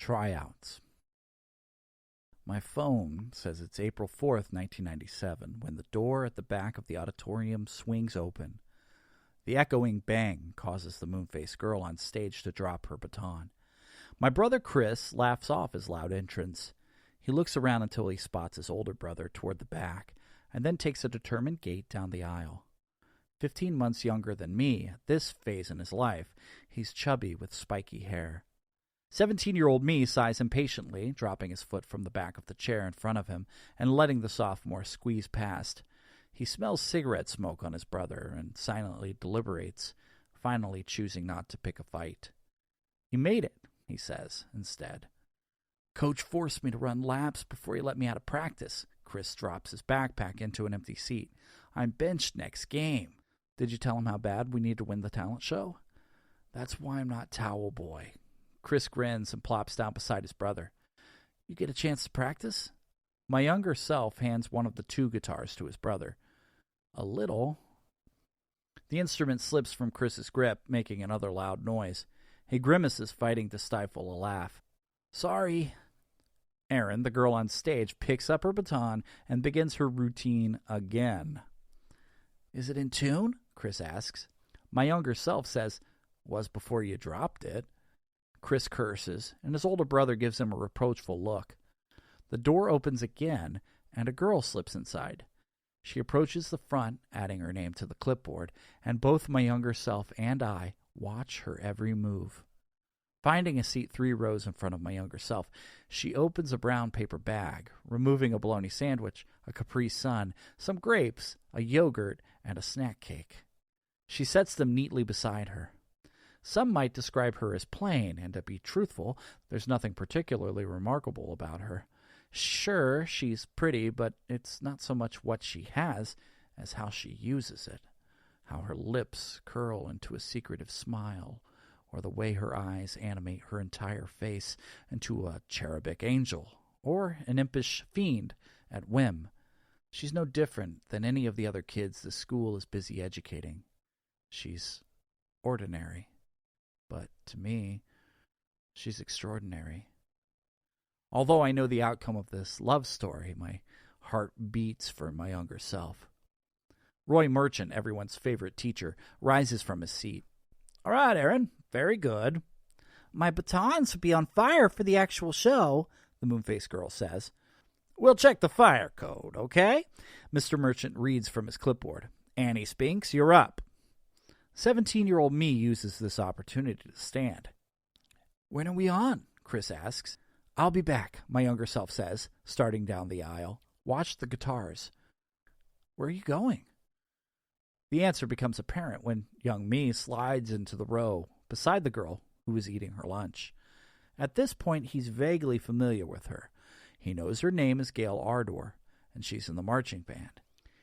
Tryouts. My phone says it's April 4th, 1997, when the door at the back of the auditorium swings open. The echoing bang causes the moon-faced girl on stage to drop her baton. My brother Chris laughs off his loud entrance. He looks around until he spots his older brother toward the back, and then takes a determined gait down the aisle. 15 months younger than me at this phase in his life, he's chubby with spiky hair. 17-year-old me sighs impatiently, dropping his foot from the back of the chair in front of him and letting the sophomore squeeze past. He smells cigarette smoke on his brother and silently deliberates, finally choosing not to pick a fight. "You made it," he says instead. "Coach forced me to run laps before he let me out of practice." Chris drops his backpack into an empty seat. "I'm benched next game." "Did you tell him how bad we need to win the talent show?" "That's why I'm not towel boy." Chris grins and plops down beside his brother. "You get a chance to practice?" My younger self hands one of the 2 guitars to his brother. "A little." The instrument slips from Chris's grip, making another loud noise. He grimaces, fighting to stifle a laugh. "Sorry." Erin, the girl on stage, picks up her baton and begins her routine again. "Is it in tune?" Chris asks. My younger self says, "Was before you dropped it." Chris curses, and his older brother gives him a reproachful look. The door opens again, and a girl slips inside. She approaches the front, adding her name to the clipboard, and both my younger self and I watch her every move. Finding a seat 3 rows in front of my younger self, she opens a brown paper bag, removing a bologna sandwich, a Capri Sun, some grapes, a yogurt, and a snack cake. She sets them neatly beside her. Some might describe her as plain, and to be truthful, there's nothing particularly remarkable about her. Sure, she's pretty, but it's not so much what she has as how she uses it, how her lips curl into a secretive smile, or the way her eyes animate her entire face into a cherubic angel, or an impish fiend at whim. She's no different than any of the other kids the school is busy educating. She's ordinary. But to me, she's extraordinary. Although I know the outcome of this love story, my heart beats for my younger self. Roy Merchant, everyone's favorite teacher, rises from his seat. "All right, Erin, very good." "My batons would be on fire for the actual show," the moon-faced girl says. "We'll check the fire code, okay?" Mr. Merchant reads from his clipboard. "Annie Spinks, you're up." 17-year-old me uses this opportunity to stand. "When are we on?" Chris asks. "I'll be back," my younger self says, starting down the aisle. "Watch the guitars." "Where are you going?" The answer becomes apparent when young me slides into the row beside the girl who is eating her lunch. At this point, he's vaguely familiar with her. He knows her name is Gail Ardor, and she's in the marching band.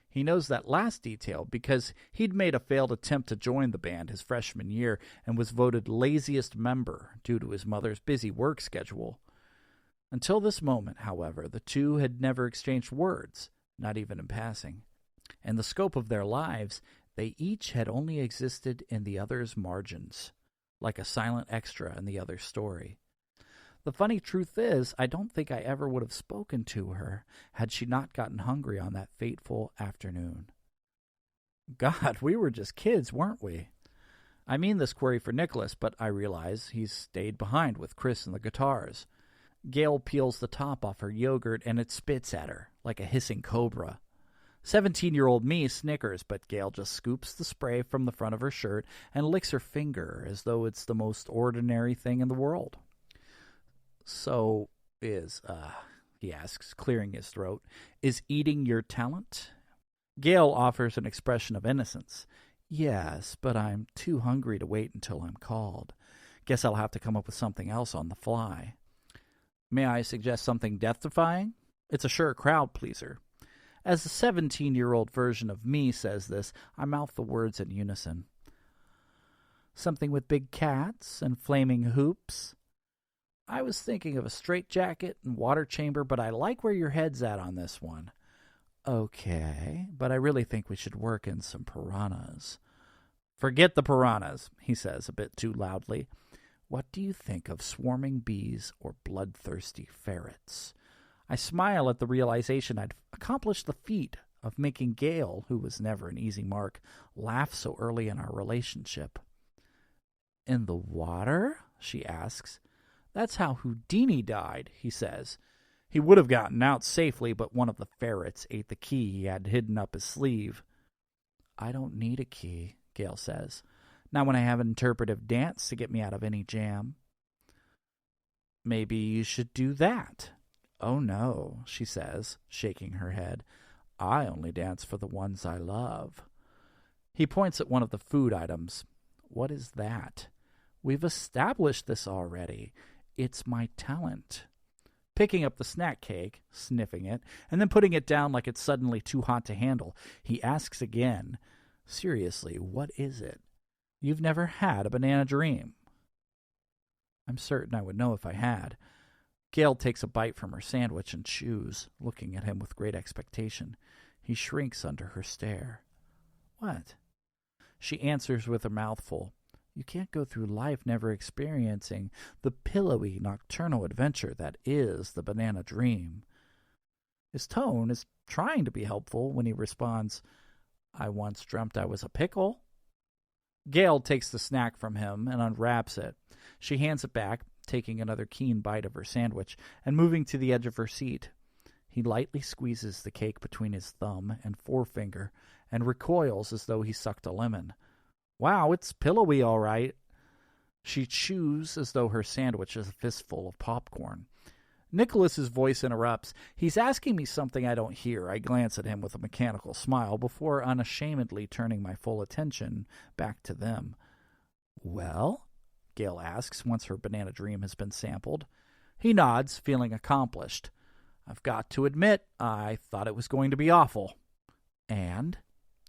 He knows that last detail because he'd made a failed attempt to join the band his freshman year and was voted laziest member due to his mother's busy work schedule. Until this moment, however, the two had never exchanged words, not even in passing. In the scope of their lives, they each had only existed in the other's margins, like a silent extra in the other's story. The funny truth is, I don't think I ever would have spoken to her had she not gotten hungry on that fateful afternoon. God, we were just kids, weren't we? I mean this query for Nicholas, but I realize he's stayed behind with Chris and the guitars. Gail peels the top off her yogurt, and it spits at her like a hissing cobra. 17-year-old me snickers, but Gail just scoops the spray from the front of her shirt and licks her finger as though it's the most ordinary thing in the world. "So he asks, clearing his throat, "is eating your talent?" Gail offers an expression of innocence. "Yes, but I'm too hungry to wait until I'm called. Guess I'll have to come up with something else on the fly." "May I suggest something death-defying? It's a sure crowd pleaser." As the 17-year-old version of me says this, I mouth the words in unison. "Something with big cats and flaming hoops?" "I was thinking of a straitjacket and water chamber, but I like where your head's at on this one." "Okay, but I really think we should work in some piranhas." "Forget the piranhas," he says a bit too loudly. What do you think of swarming bees or bloodthirsty ferrets? I smile at the realization I'd accomplished the feat of making Gail, who was never an easy mark, laugh so early in our relationship. In the water? She asks. That's how Houdini died, he says. He would have gotten out safely, but one of the ferrets ate the key he had hidden up his sleeve. I don't need a key, Gail says. Not when I have an interpretive dance to get me out of any jam. Maybe you should do that. Oh, no, she says, shaking her head. I only dance for the ones I love. He points at one of the food items. What is that? We've established this already. It's my talent. Picking up the snack cake, sniffing it, and then putting it down like it's suddenly too hot to handle, he asks again, seriously, what is it? You've never had a banana dream. I'm certain I would know if I had. Gail takes a bite from her sandwich and chews, looking at him with great expectation. He shrinks under her stare. What? She answers with a mouthful. You can't go through life never experiencing the pillowy nocturnal adventure that is the banana dream. His tone is trying to be helpful when he responds, I once dreamt I was a pickle. Gail takes the snack from him and unwraps it. She hands it back, taking another keen bite of her sandwich and moving to the edge of her seat. He lightly squeezes the cake between his thumb and forefinger and recoils as though he sucked a lemon. Wow, it's pillowy all right. She chews as though her sandwich is a fistful of popcorn. Nicholas's voice interrupts. He's asking me something I don't hear. I glance at him with a mechanical smile before unashamedly turning my full attention back to them. Well? Gail asks once her banana dream has been sampled. He nods, feeling accomplished. I've got to admit, I thought it was going to be awful. And?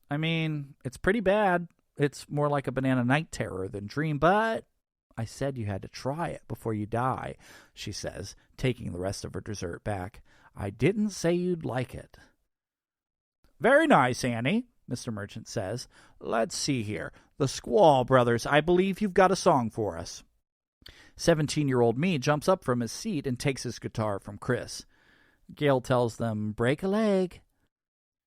I mean, it's pretty bad. It's more like a banana night terror than dream, but I said you had to try it before you die, she says, taking the rest of her dessert back. I didn't say you'd like it. Very nice, Annie, Mr. Merchant says. Let's see here. The Squall Brothers, I believe you've got a song for us. 17-year-old me jumps up from his seat and takes his guitar from Chris. Gail tells them, break a leg.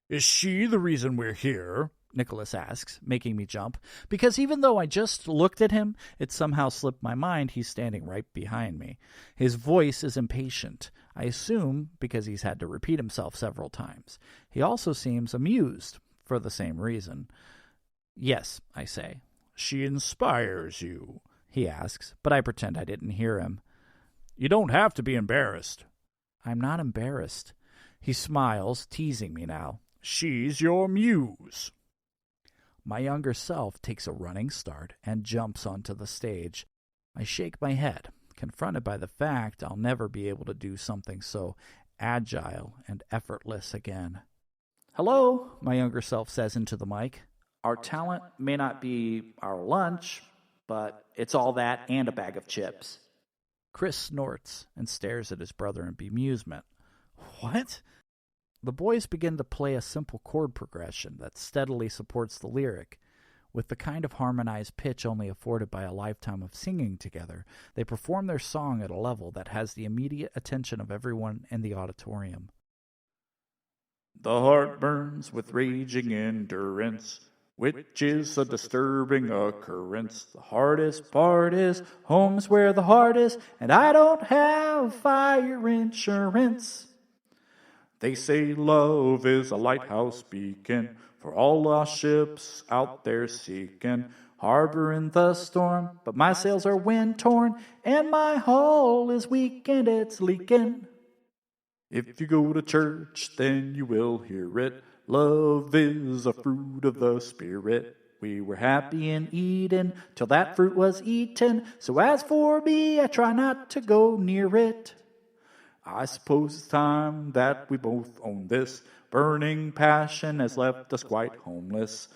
Is she the reason we're here? Nicholas asks, making me jump, because even though I just looked at him, it somehow slipped my mind he's standing right behind me. His voice is impatient, I assume because he's had to repeat himself several times. He also seems amused, for the same reason. Yes, I say. She inspires you, he asks, but I pretend I didn't hear him. You don't have to be embarrassed. I'm not embarrassed. He smiles, teasing me now. She's your muse. My younger self takes a running start and jumps onto the stage. I shake my head, confronted by the fact I'll never be able to do something so agile and effortless again. Hello, my younger self says into the mic. Our talent may not be our lunch, but it's all that and a bag of chips. Chris snorts and stares at his brother in bemusement. What? The boys begin to play a simple chord progression that steadily supports the lyric. With the kind of harmonized pitch only afforded by a lifetime of singing together, they perform their song at a level that has the immediate attention of everyone in the auditorium. The heart burns with raging endurance, which is a disturbing occurrence. The hardest part is home's where the heart is, and I don't have fire insurance. They say love is a lighthouse beacon for all lost ships out there seeking harbor in the storm. But my sails are wind-torn, and my hull is weak and it's leaking. If you go to church, then you will hear it. Love is a fruit of the Spirit. We were happy in Eden till that fruit was eaten. So as for me, I try not to go near it. I suppose it's time that we both own this. Burning passion has left us quite homeless.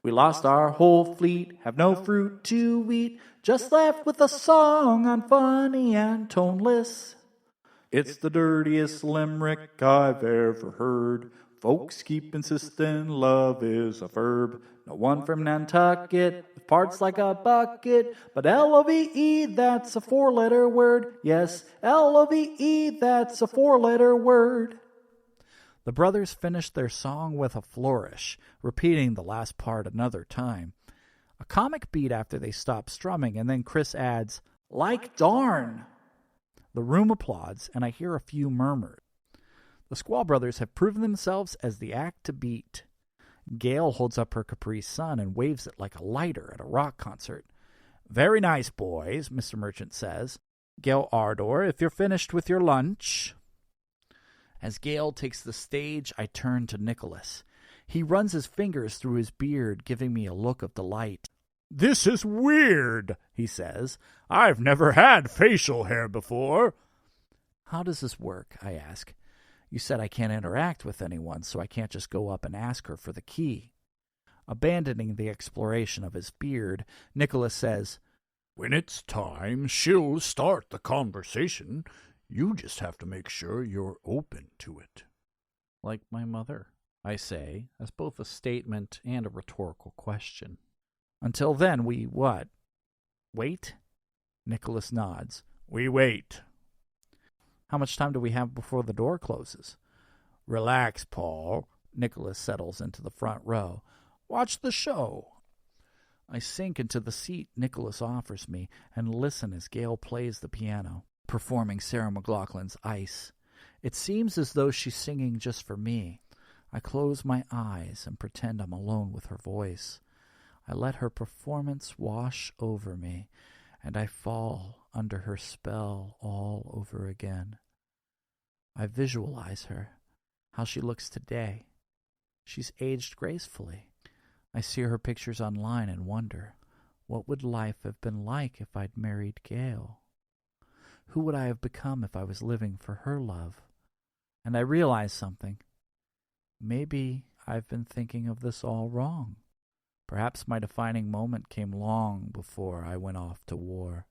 We lost our whole fleet, have no fruit to eat, just left with a song on funny and toneless. It's the dirtiest limerick I've ever heard. Folks keep insisting love is a verb. No one from Nantucket with farts like a bucket. But L-O-V-E, that's a four-letter word. Yes, L-O-V-E, that's a four-letter word. The brothers finished their song with a flourish, repeating the last part another time. A comic beat after they stop strumming, and then Chris adds, "Like darn." The room applauds, and I hear a few murmurs. The Squall brothers have proven themselves as the act to beat. Gail holds up her Capri Sun and waves it like a lighter at a rock concert. "Very nice, boys," Mr. Merchant says. "Gail Ardor, if you're finished with your lunch." As Gail takes the stage, I turn to Nicholas. He runs his fingers through his beard, giving me a look of delight. "This is weird," he says. "I've never had facial hair before." "How does this work?" I ask. "You said I can't interact with anyone, so I can't just go up and ask her for the key." Abandoning the exploration of his beard, Nicholas says, "When it's time, she'll start the conversation. You just have to make sure you're open to it." "Like my mother," I say, as both a statement and a rhetorical question. "Until then, we what? Wait?" Nicholas nods. "We wait." "How much time do we have before the door closes?" "Relax, Paul." Nicholas settles into the front row. "Watch the show." I sink into the seat Nicholas offers me and listen as Gail plays the piano, performing Sarah McLachlan's Ice. It seems as though she's singing just for me. I close my eyes and pretend I'm alone with her voice. I let her performance wash over me, and I fall under her spell all over again. I visualize her, how she looks today. She's aged gracefully. I see her pictures online and wonder, what would life have been like if I'd married Gail? Who would I have become if I was living for her love? And I realize something. Maybe I've been thinking of this all wrong. Perhaps my defining moment came long before I went off to war.